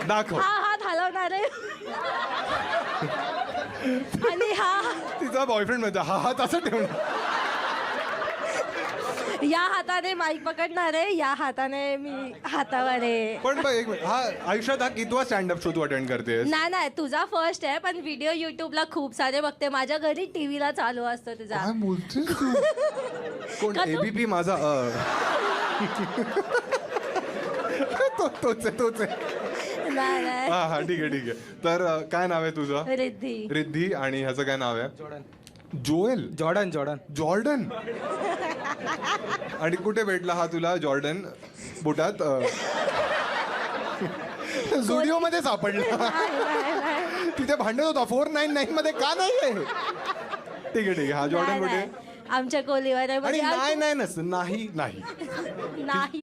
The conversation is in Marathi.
दाखव. हा हात हलवणार आहे आणि हा तिचा बॉयफ्रेंड म्हणतो हा हात असं ठेवणार. या हाताने माईक पकडणार आहे, या हाताने मी हातावर आहे. पण बघ एक मिनिट, हा आयुष्यात हा कितवा स्टँडअप शो तू अटेंड करतेस? नाही तुझा फर्स्ट आहे, पण व्हिडिओ युट्यूबला खूप सारे बघते. माझ्या घरी टीव्हीला चालू असतो तुझा. काय बोलतेस तू? कोण? का तू- एबीपी माझा तोच आहे. नाही हा हा ठीक आहे. तर काय नाव आहे तुझं? रिद्धी. रिद्धी. आणि ह्याचं काय नाव आहे? जोएल. जॉर्डन. आणि कुठे भेटला हा तुला जॉर्डन? बुटात झुडिओ मध्ये सापडला. नाही. तिथे भांडत होता 499 मध्ये का नाही आहे? ठीक आहे हा जॉर्डन कुठे? आमच्या कोलीवर आहे. आणि म्हणजे नाही नसतं. नाही नाही